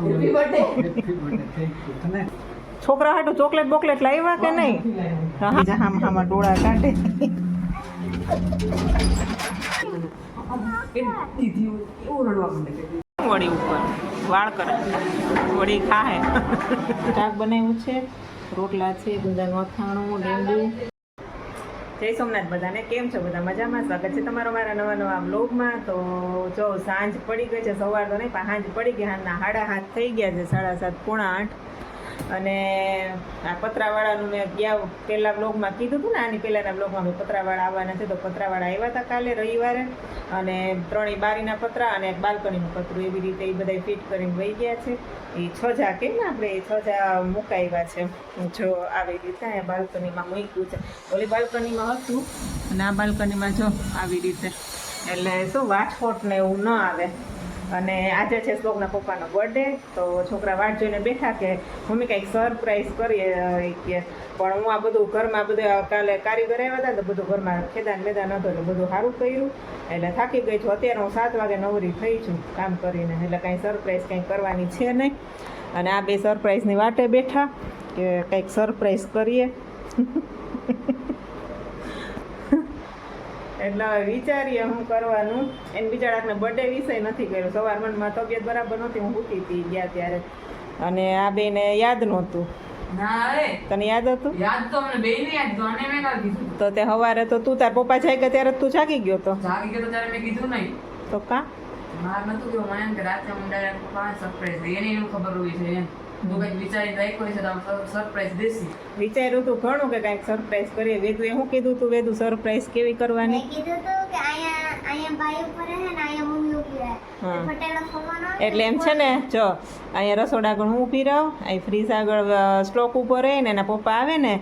Happy birthday. છોકરા હાટું chocolate બોકલેટ લાવ્યા કે નહીં? હા હામાં ડોળા કાઢે. વળી ઉપર વાળ કરે વળી ખાહે. શાક બનાવ્યું છે, રોટલા છે, ગુંદાનું અથાણું, લીંબુ. જય સોમનાથ બધાને. કેમ છો બધા? મજામાં? સ્વાગત છે તમારો મારા નવા બ્લોગમાં. તો જો સાંજ પડી ગઈ છે, સવાર તો નહીં પણ સાંજ પડી ગઈ. હાથના 7:30 થઈ ગયા છે, 7:30 પોણા 8. અને આ પતરાવાળાનું મેં ગયા પહેલાં બ્લોગમાં કીધું હતું ને, આની પહેલાંના બ્લોગમાં મેં પતરાવાળા આવવાના છે. તો પતરાવાળા આવ્યા હતા કાલે રવિવારે, અને 3 બારીના પતરા અને એક બાલ્કનીનું પતરું એવી રીતે એ બધા ફિટ કરીને વહી ગયા છે. એ છજા કે ને આપણે એ છજા મુકાવ્યા છે. જો આવી રીતે અહીંયા બાલ્કનીમાં મૂક્યું છે. ઓલી બાલ્કનીમાં હતું અને આ બાલ્કનીમાં જો આવી રીતે, એટલે શું વાછોટ ને એવું ન આવે. અને આજે છે શ્લોકના પપ્પાનો બર્થડે. તો છોકરા વાટ જોઈને બેઠા કે મમ્મી કંઈક સરપ્રાઈઝ કરીએ કે. પણ હું આ બધું ઘરમાં બધા કાલે કારીગર આવ્યા હતા, તો બધું ઘરમાં ખેદાન મેદાન હતું, એટલે બધું સારું કર્યું. એટલે થાકી ગઈ છું. અત્યારે હું 7 વાગે નવરી થઈ છું કામ કરીને, એટલે કાંઈ સરપ્રાઈઝ કંઈ કરવાની છે નહીં. અને આ બે સરપ્રાઈઝની વાટે બેઠા કે કંઈક સરપ્રાઈઝ કરીએ. એટલે હવે વિચારીએ શું કરવાનું. એને બિચારાને બર્થડે વિશે નથી કર્યો. સવાર મનમાં તબિયત બરાબર નહોતી, હું સૂતી હતી ગયા ત્યારે, અને આ બેને યાદ નહોતું. તને યાદ હતું? યાદ તો મને બેયને યાદ હતું, અને મેં કાલ કીધું. તો તે સવારે તો તું તાર પપ્પા જાગ્યા ત્યારે તું જાગી ગયો તો. જાગી ગયો તો ત્યારે મેં કીધું નહીં. તો કા માર નતું કેવું, મને એમ કે રાતે હું ડાયરેક્ટ પપ્પા સરપ્રાઈઝ એને એવું ખબર હોય છે એમ. તું કંઈક વિચારીને રાખ્યો છે તો આમ સરપ્રાઈઝ દેસી. વિચાર્યું તું ઘણું કે કાંઈક સરપ્રાઈઝ કરીએ. વેદુએ શું કીધું તું? વેદુ સરપ્રાઈઝ કેવી કરવાની? મેં કીધું તું કે અહીંયા ભાઈ ઉપર હે ને અહીંયા મમ્મી ઊભી રહે. ફટાકડા ફોડવાનો એટલે એમ છે ને, જો અહીંયા રસોડા આગળ હું ઊભી રહું, અહીં ફ્રીજ આગળ સ્ટોક ઊભો રહે ને એના પપ્પા આવે ને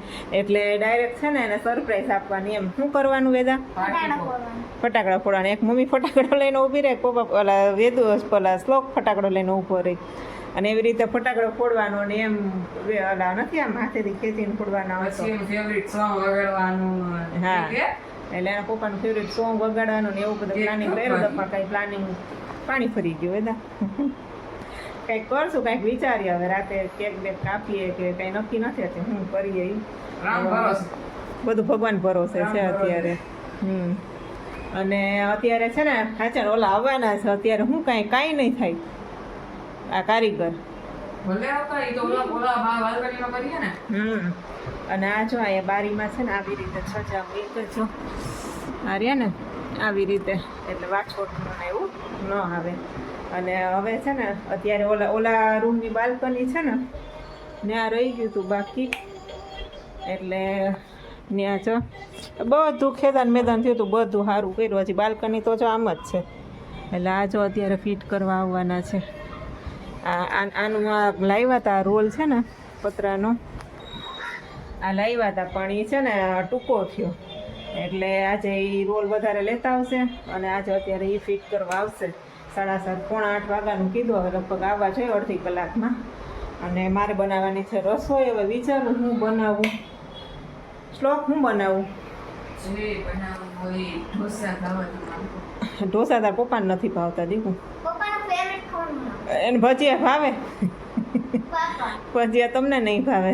એટલે ડાયરેક્ટ છે ને એને સરપ્રાઈઝ આપવાની. એમ શું કરવાનું વેદા? ફટાકડા ફોડવાના. ફટાકડા ફોડવાના. એક મમ્મી ફટાકડો લઈને ઊભી રહે, પપ્પા ઓલા વેદુ ઓલા શ્લોક ફટાકડો લઈને ઊભો રહી, અને એવી રીતે ફટાકડો ફોડવાનો. અને એમ ઓલા નથી આમ હાથેથી ખેંચીને ફોડવાના હોય. પછી એનું ફેવરિટ સોંગ વગાડવાનું. હા, એટલે એના પપ્પાનું ફેવરિટ સોંગ વગાડવાનું ને એવું બધું પ્લાનિંગ કર્યું હતું, પણ કાંઈ પ્લાનિંગ પાણી ફરી ગયું બધા. કંઈક કરશું, કંઈક વિચારીએ હવે. રાતે કેક બેક કાપીએ કે કંઈ નક્કી નથી હતું શું કરીએ. રામ ભરોસે. બધું ભગવાન ભરોસે છે અત્યારે. અને અત્યારે છે ને સાચા ઓલા આવવાના છે અત્યારે. હું કાંઈ નહીં થાય આ કારીગર. ભલે આવતા એ તો ઓલા બાલ્કનીમાં કરીએ ને. અને આ જો અહીંયા બારીમાં છે ને આવી રીતે છજા મૂકી જો આ રહ્યા ને આવી રીતે, એટલે વાછોટનું એવું ન આવે. અને હવે છે ને અત્યારે ઓલા રૂમની બાલ્કની છે ને ત્યાં રહી ગયું હતું બાકી, એટલે ત્યાં જો બધું ખેદાન મેદાન થયું હતું, બધું સારું કર્યું. હજી બાલ્કની તો જો આમ જ છે. એટલે આ જો અત્યારે ફિટ કરવા આવવાના છે. આનું આ લાવ્યા હતા રોલ છે ને પતરાનો, આ લાવ્યા હતા પણ એ છે ને ટૂંકો થયો, એટલે આજે એ રોલ વધારે લેતા આવશે. અને આજે અત્યારે એ ફિટ કરવા આવશે. 7:30 પોણા 8 વાગ્યાનું કીધું. હવે લગભગ આવવા જોઈએ અડધી કલાકમાં. અને મારે બનાવવાની છે રસોઈ. હવે વિચારું હું બનાવું. શ્લોક હું બનાવું? જે બનાવવું હોય ઢોસા ખાવા. ઢોસા તાર પપ્પાને નથી ભાવતા દીકું. પપ્પાનો ફેવરિટ ખાવાનું. એને ભજીયા ભાવે? પાપા ભજીયા તમને નહીં ભાવે?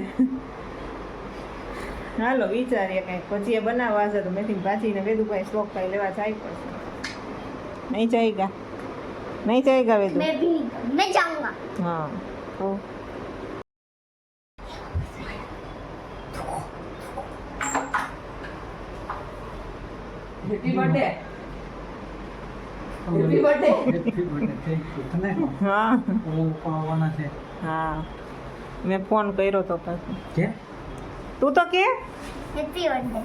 હાલો વિચારીએ કંઈક ભજીયા બનાવવા છે તો મેથી ભાજીને વેદુભાઈ શ્લોકભાઈ લેવા જાય પડશે. નહીં જાયગા? નહીં જાયગા વેદુ? मैं जाऊंगा. હા તો હેપી બર્થડે. Happy birthday. હા હા, મેં ફોન કર્યો તો પાછો. તું તો કે हैप्पी बर्थडे.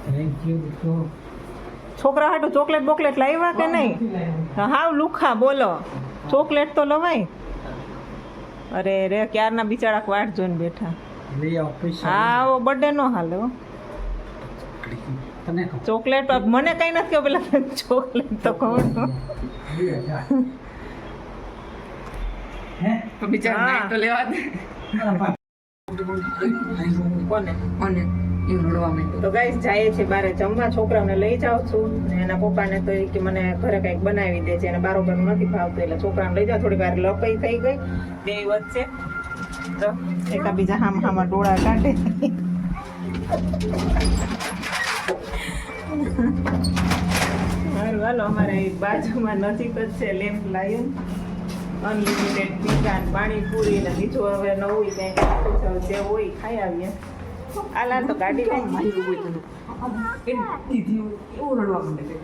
છોકરા હાટું ચોકલેટ બોકલેટ લાવ્યા કે નહીં? હાવ લુખા બોલો. ચોકલેટ તો લવાય. અરે રે, ક્યારના બિચારા વાટ જોઈને બેઠા. હા આવો બર્થડે નો હાલે હો. ચોકલેટ મને કઈ નથી કહ્યું, પેલા ચોકલેટ તો કહું. બિચારા નાઈ તો લેવા દે. કોને? કોને? એ રડવા માંડ્યો. તો ગાઈસ જાય છે બારે જમવા, છોકરાઓને લઈ જાઉં છું ને એના પપ્પાને તો એ કે મને ઘરે કંઈક બનાવી દે છે, એને બારોબર નથી ભાવતું એટલે છોકરાને લઈ જાઉં. થોડી વાર લપાઈ થઈ ગઈ બે વચ્ચે, તો એકાબીજા હામાં ડોળા કાઢે. સારું હાલો, અમારે બાજુમાં નજીક જ છે લેમ્પ લાયન, અનલિમિટેડ પીઝા ને પાણીપુરી ને બીજું હવે નવું કંઈક જે હોય ખાઈ આવીએ. આલા તો ગાડી લઈને મારી ઉભી થયું. એ દીદી એવું રડવા માંડે છે.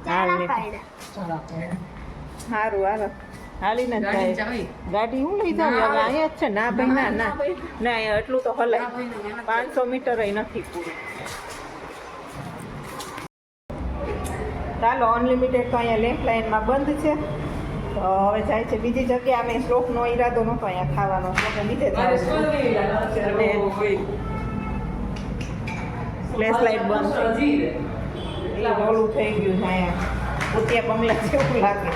હાલ ને ચાલ આપણે સારું હાલો હાલીને જ ગાડી જાય. ચાવી. ગાડી હું લઈ જાઉં હવે અહીંયા જ છે. ના ભાઈ ના ના ના, અહીંયા એટલું તો હલાય 500 મીટર નથી પૂરું. ચાલો અનલિમિટેડ તો અહીંયા લેમ્પ લાઇનમાં બંધ છે. તો હવે જાય છે બીજી જગ્યાએ. અમે શ્લોકનો ઈરાદો નહોતો અહીંયા ખાવાનો, એટલે બીજે ફ્લેશ લાઇટ બંધ થઈ ગઈ. ઓલું થઈ ગયું છે અહીંયા ભૂતિયા બંગલા જેવું લાગે.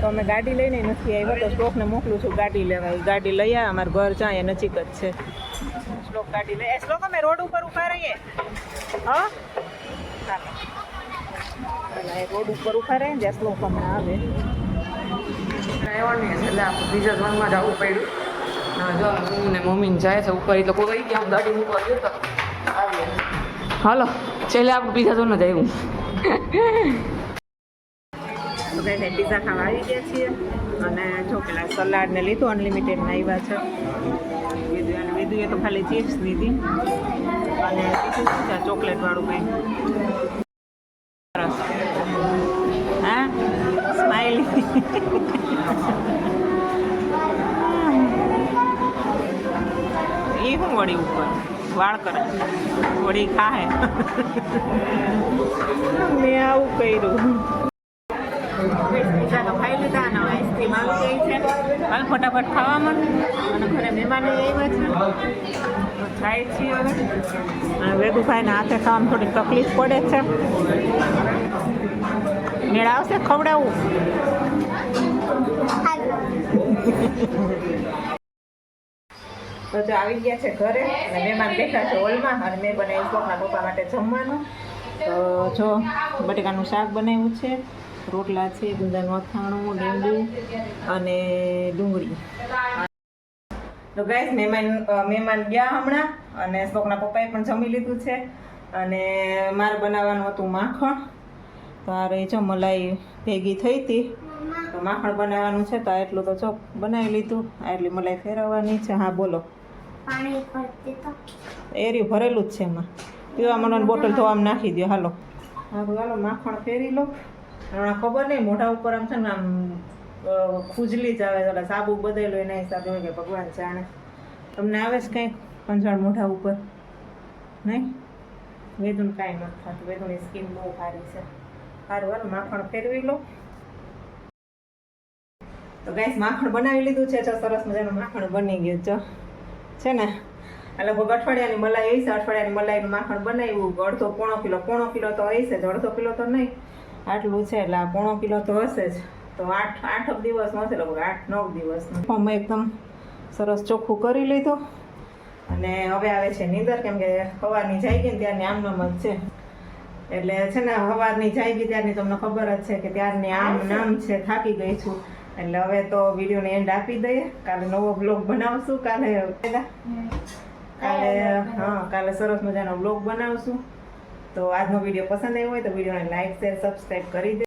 તો અમે ગાડી લઈને નથી આવ્યા, તો શ્લોકને મોકલું છું ગાડી લેવા. ગાડી લઈ આવે, અમારું ઘર છે અહીંયા નજીક જ છે. શ્લોક ગાડી લઈ. શ્લોક અમે રોડ ઉપર ઉભા રહીએ. હા ચાલો રોડ ઉપર ઉભા રહે જ્યાં શ્લોક હમણાં આવે. આવ્યો ને એટલે આપણે બીજા ઝોનમાં જવું પડ્યું. જો હું ને મમ્મી જાય છે ઉપર, એટલે કોઈ ગયા હું ગાડી મૂકવા ગયો તો આવીએ. હાલો છેલ્લે આપણે બીજા ઝોન જ આવ્યું. બધાને પીઝા ખાવા આવી ગયા છીએ અને જો પેલા સલાડ ને લીધું અનલિમિટેડમાં આવ્યા છે. વિદુએ તો ખાલી ચિપ્સ લીધી અને બીજું શું છે ચોકલેટ વાળું કંઈ. હા સ્માઈલી. એ શું વળી ઉપર વાળ કરે વળી ખાહે. મેં આવું કર્યું. પીઝા તો ખાઈ લીધા અને આઈસ્ક્રીમ આવી ગઈ છે. હાલ ફટાફટ ખાવામાં અને ઘરે મહેમાનો આવ્યા છે. તો જાય છીએ હવે. અને વેદુભાઈને હાથે ખાવામાં થોડીક તકલીફ પડે છે. મેળ આવશે ખવડાવવું. તો જો આવી ગયા છે ઘરે અને મહેમાન બેઠા છે હોલમાં અને મેં બનાવ્યું શ્લોકના પપ્પા માટે જમવાનું. તો જો બટેકાનું શાક બનાવ્યું છે, રોટલા છે, ગુંદાનું અથાણું, લીંબુ અને ડુંગળી. તો ગાઈસ મહેમાન ગયા હમણાં અને શ્લોકના પપ્પાએ પણ જમી લીધું છે. અને મારે બનાવવાનું હતું માખણ. તો આ રહી જો મલાઈ ભેગી થઈ હતી તો માખણ બનાવવાનું છે. તો એટલું તો જો બનાવી લીધું. આ એટલી મલાઈ ફેરવવાની છે. હા બોલો. પાણી ભરતી તો એરી ભરેલું જ છે એમાં. પીવા મળવાની બોટલ તો આમ નાખી દો. હાલો હાલો માખણ ફેરી લો. હમણાં ખબર નહીં મોઢા ઉપર આમ છે ને આમ ખુજલી જ આવે. એટલે સાબુ બદલેલો એના હિસાબે હોય કે ભગવાન જાણે. તમને આવે છે કંઈક પંજાળ મોઢા ઉપર? નહીં વેદુને કાંઈ નથી થતું. વેદુની સ્કિન બહુ સારી છે. સારું હાલ માખણ ફેરવી લો. તો ગાઈસ માખણ બનાવી લીધું છે. જો સરસ મજાનું માખણ બની ગયું જો છે ને. લગભગ અઠવાડિયાની મલાઈ હશે. અઠવાડિયાની મલાઈનું માખણ બનાવ્યું. અડધો પોણો કિલો તો હશે જ. અડધો કિલો તો નહીં, આટલું છે એટલે પોણો કિલો તો હશે જ. તો 8 દિવસનું હશે, લગભગ 8-9 દિવસનું. ફોર્મ એકદમ સરસ ચોખ્ખું કરી લીધું અને હવે આવે છે નીંદર. કેમ કે સવારની જાય ગઈ ને ત્યારની આમ જ છે. એટલે છે ને સવારની જાય ગઈ ત્યારની તમને ખબર જ છે કે ત્યારની આમ નામ છે. થાકી ગઈ છું એટલે હવે તો વિડીયોને એન્ડ આપી દઈએ. કાલે નવો બ્લોગ બનાવશું. કાલે સરસ મજાનો બ્લોગ બનાવશું. તો આજનો વિડીયો પસંદ આવ્યો હોય તો વિડીયોને લાઈક શેર સબસ્ક્રાઈબ કરી દે.